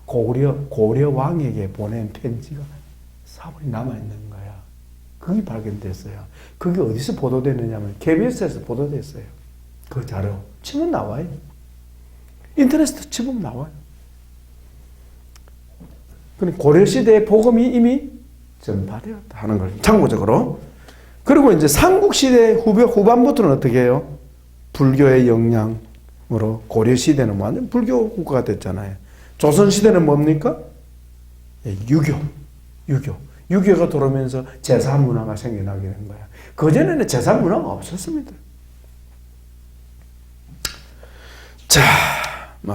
고려 왕에게 보낸 편지가 사본이 남아있는 거야. 그게 발견됐어요. 그게 어디서 보도됐느냐면 KBS에서 보도됐어요. 그 자료 치면 나와요. 인터넷에 치면 나와요. 고려시대의 복음이 이미 전파되었다 하는 걸 참고적으로. 그리고 이제 삼국시대 후반부터는 어떻게 해요? 불교의 영향으로 고려시대는 완전 불교 국가가 됐잖아요. 조선시대는 뭡니까? 유교가 들어오면서 제사 문화가 생겨나게 된 거야. 그전에는 제사 문화가 없었습니다. 자,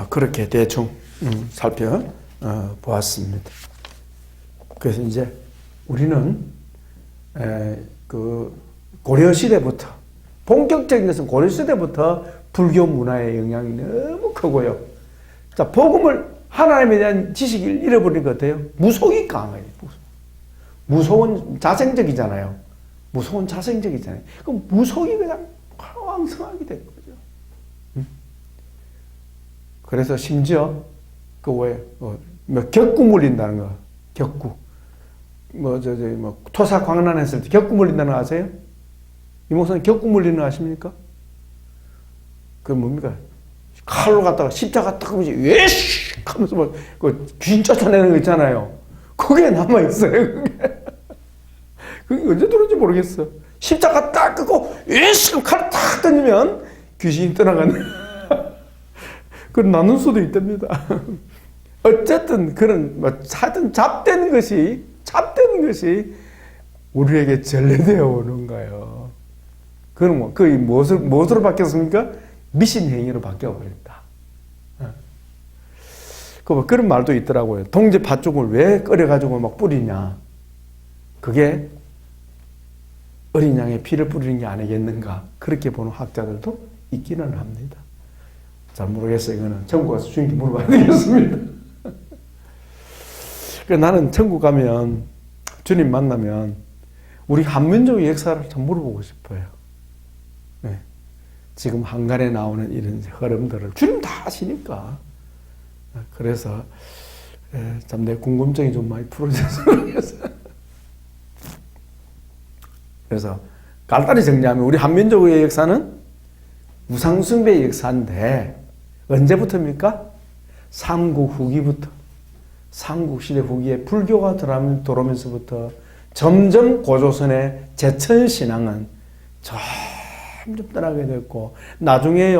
그렇게 대충 살펴보았습니다. 그래서 이제 우리는 그 고려시대부터 본격적인 것은 고려시대부터 불교 문화의 영향이 너무 크고요. 자, 복음을 하나님에 대한 지식을 잃어버린 것 같아요. 무속이 강해요. 무속은 자생적이잖아요. 그럼 무속이 그냥 왕성하게 된 거죠. 그래서 심지어 격구 물린다는 거, 격구. 토사 광란했을 때 격구 물린다는 거 아세요? 이 목사님 격구 물리는 거 아십니까? 그 뭡니까? 칼로 갖다가 십자가 딱 하면서 예시 하면서 뭐 그 귀신 쫓아내는 거 있잖아요. 그게 남아 있어요. 그게 언제 들어올지 모르겠어. 십자가 딱 끄고 예시 칼 딱 던지면 귀신이 떠나가는. 그 나눌 수도 있답니다. 어쨌든 그런 뭐 하여튼 잡되는 것이 우리에게 전래되어 오는 거예요. 그럼 뭐 그게 무엇으로 바뀌었습니까? 미신 행위로 바뀌어 버렸다. 그런 말도 있더라고요. 동제 팥죽을 왜 끓여가지고 막 뿌리냐? 그게 어린 양의 피를 뿌리는 게 아니겠는가? 그렇게 보는 학자들도 있기는 합니다. 잘 모르겠어요. 이거는 천국 가서 주님께 물어봐야 되겠습니다. 나는 천국 가면 주님 만나면 우리 한민족의 역사를 좀 물어보고 싶어요. 네. 지금 한간에 나오는 이런 흐름들을 주님 다 아시니까. 그래서 참 내 궁금증이 좀 많이 풀어져서 모르겠어요. 그래서 간단히 정리하면 우리 한민족의 역사는 우상숭배의 역사인데 언제부터입니까? 삼국 후기부터. 삼국시대 후기에 불교가 들어오면서부터 점점 고조선의 제천신앙은 점점 떠나게 됐고 나중에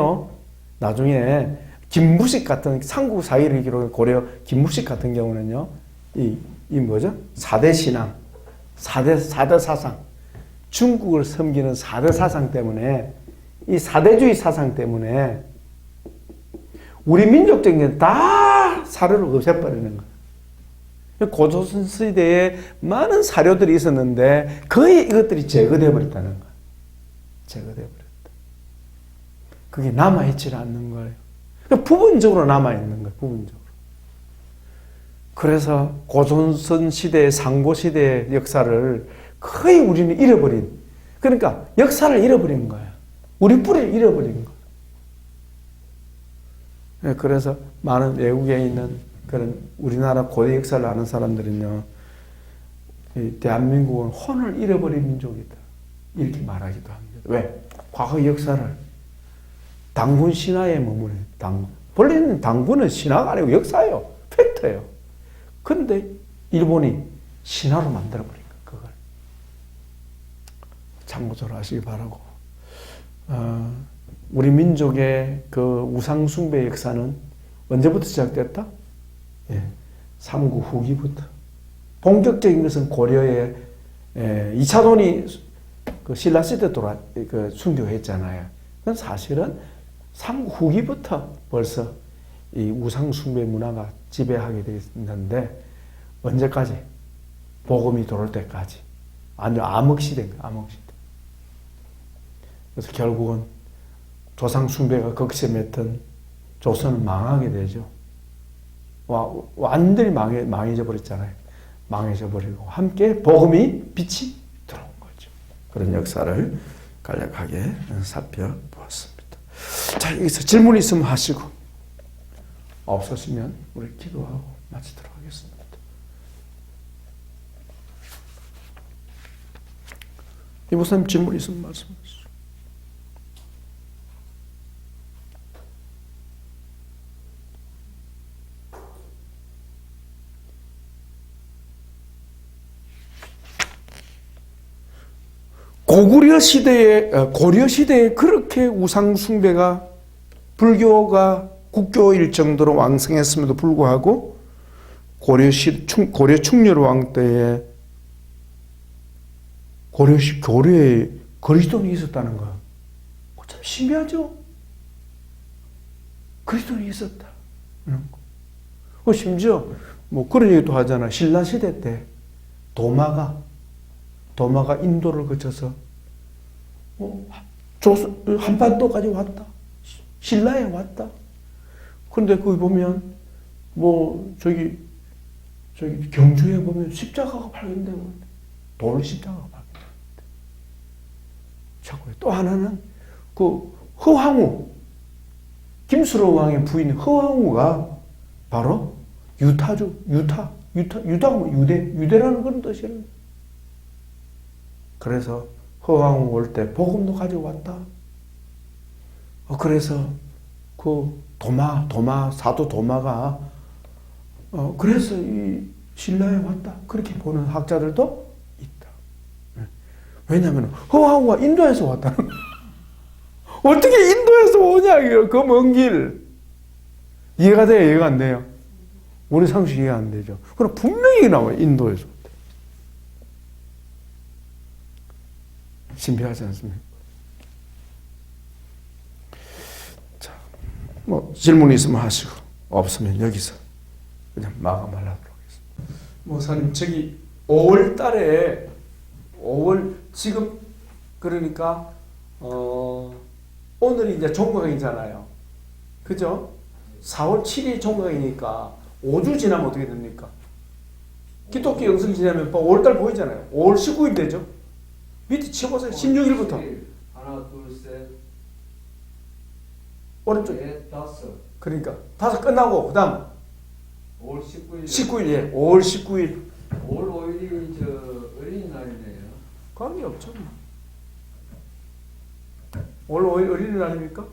김무식 같은 삼국 사기를 기록한 고려 김무식 같은 경우는요 이 뭐죠? 4대 신앙 4대 사상 중국을 섬기는 4대 사상 때문에 이 4대주의 사상 때문에 우리 민족적인 게 다 사료를 없애버리는 거예요. 고조선 시대에 많은 사료들이 있었는데 거의 이것들이 제거되어 버렸다는 거예요. 제거되어 버렸다. 그게 남아있지 않는 거예요. 부분적으로 남아있는 거예요. 부분적으로. 그래서 고조선 시대, 상고 시대의 역사를 거의 우리는 잃어버린, 그러니까 역사를 잃어버린 거예요. 우리 뿌리를 잃어버린 거예요. 그래서 많은 외국에 있는 그런 우리나라 고대 역사를 아는 사람들은요, 대한민국은 혼을 잃어버린 민족이다. 이렇게 말하기도 합니다. 왜? 과거 역사를 당군 신화에 머무는 원래는 당군은 신화가 아니고 역사예요. 팩트예요. 그런데 일본이 신화로 만들어버린 거예요. 그걸. 참고들 하시기 바라고. 우리 민족의 그 우상숭배 역사는 언제부터 시작됐다? 예, 삼국 후기부터. 본격적인 것은 고려의 2차돈이 그 신라시대 순교했잖아요. 그건 사실은 삼국 후기부터 벌써 이 우상숭배 문화가 지배하게 됐는데 언제까지? 복음이 들어올 때까지. 완전 암흑시대입니다. 암흑시대. 그래서 결국은 조상숭배가 극심했던 조선은 망하게 되죠. 완전히 망해져 버렸잖아요. 망해져 버리고 함께 복음이 빛이 들어온 거죠. 그런 역사를 간략하게 살펴보았습니다. 자, 여기서 질문 있으면 하시고 없으시면 우리 기도하고 마치도록 하겠습니다. 이 목사님 질문 있으면 말씀하시죠. 고구려 시대에, 고려 시대에 그렇게 우상숭배가 불교가 국교일 정도로 왕성했음에도 불구하고 고려 충렬 왕 때에 고려에 그리스도인이 있었다는 거야. 참 신기하죠? 그리스도인이 있었다. 심지어 뭐 그런 얘기도 하잖아. 신라 시대 때 도마가 인도를 거쳐서 한반도까지 왔다. 신라에 왔다. 그런데 거기 보면 저기 경주에 보면 십자가가 발견되고 돌 십자가가 발견되고 또 하나는 그 허황우 김수로 왕의 부인 허황우가 바로 유타가 유대라는 그런 뜻이에요. 그래서 허황 올 때 복음도 가지고 왔다. 그래서 그 사도 도마가 그래서 이 신라에 왔다. 그렇게 보는 학자들도 있다. 왜냐하면 허황과 인도에서 왔다는 거야. 어떻게 인도에서 오냐, 그 먼 길. 이해가 돼요? 이해가 안 돼요? 우리 상식 이해 안 되죠? 그럼 분명히 나와요. 인도에서. 신비하지 않습니까? 자, 뭐 질문 있으면 하시고 없으면 여기서 그냥 마감하려고 하겠습니다. 목사님, 저기 5월 달에 5월 지금 그러니까 오늘이 이제 종강이잖아요. 그죠? 4월 7일이 종강이니까 5주 지나면 어떻게 됩니까? 기독교 영성 지나면 5월달 보이잖아요. 5월 19일 되죠? 밑에 치워보세요. 16일부터. 하나, 둘, 셋, 오른쪽. 넷, 다섯. 그러니까 5 끝나고 그 다음 5월 19일. 19일. 예. 5월 19일. 5월 5일이 저 어린이날이네요. 관계없죠. 5월 5일 어린이날입니까?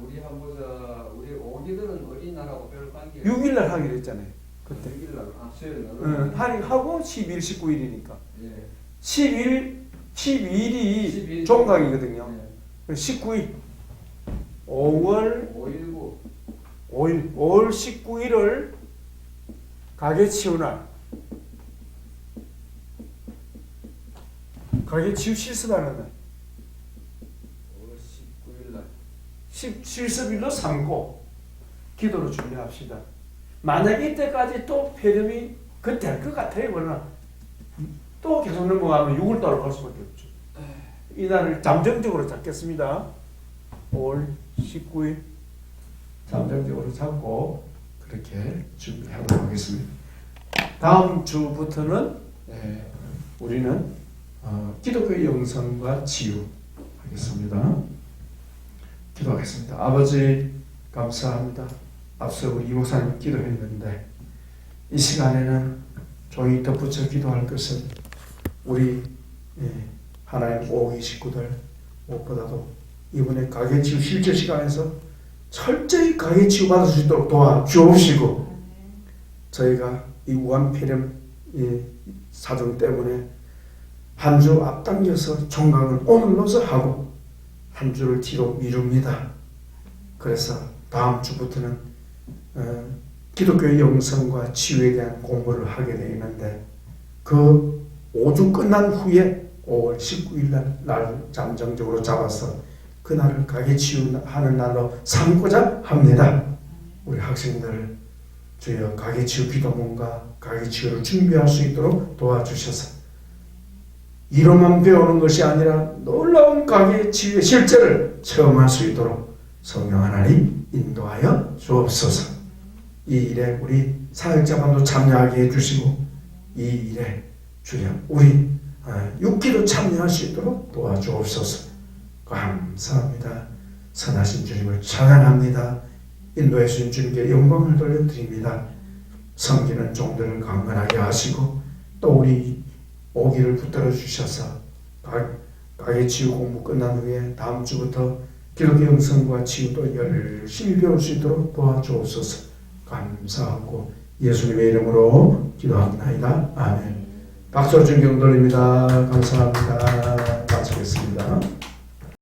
우리 한보자 우리 오기들은 어린이날하고 별 관계. 6일날 하기로 했잖아요. 그때. 6일날 수요일 날. 하고 10일, 19일이니까. 예. 12일이 종강이거든요. 예. 19일. 5월 519. 5월 19일을 가게 치우 날. 가게 치우 실습하는 날. 5월 19일 날. 실습일로 삼고 기도로 준비합시다. 만약 이때까지 또 폐렴이 그때 할 것 같아요. 그러나 또 계속 넘어가면 6월달로 갈 수밖에 없죠. 이 날을 잠정적으로 잡겠습니다. 5월 19일 잠정적으로 잡고 그렇게 준비하도록 하겠습니다. 다음 주부터는 우리는 기독교의 영성과 치유 하겠습니다. 기도하겠습니다. 아버지 감사합니다. 앞서 우리 이 목사님 기도했는데 이 시간에는 종이 덧붙여 기도할 것은 우리 하나님 오기 식구들 무엇보다도 이번에 가게치유 실제 시간에서 철저히 가게치유 받을 수 있도록 도와주옵시고 저희가 이 우한폐렴 사정 때문에 한 주 앞당겨서 종강을 오늘로서 하고 한 주를 뒤로 미룹니다. 그래서 다음 주부터는 기독교의 영성과 치유에 대한 공부를 하게 되는데 그 5주 끝난 후에 5월 19일 날 잠정적으로 잡아서 그날을 가게치유하는 날로 삼고자 합니다. 우리 학생들 주여 가게치유 기도문과 가게치유를 준비할 수 있도록 도와주셔서 이론만 배우는 것이 아니라 놀라운 가게치유의 실제를 체험할 수 있도록 성령 하나님 인도하여 주옵소서. 이 일에 우리 사역자반도 참여하게 해주시고 이 일에 주여 우리 육기도 참여할 수 있도록 도와주옵소서. 감사합니다. 선하신 주님을 찬양합니다. 인도해 주신 주님께 영광을 돌려드립니다. 섬기는 종들을 강건하게 하시고 또 우리 오기를 붙들어 주셔서 가게치유 공부 끝난 후에 다음 주부터 기독교 영성과 치유도 열심히 배울 수 있도록 도와주옵소서. 감사하고 예수님의 이름으로 기도합니다. 아멘. 박수로 존경 돌립니다. 감사합니다. 마치겠습니다.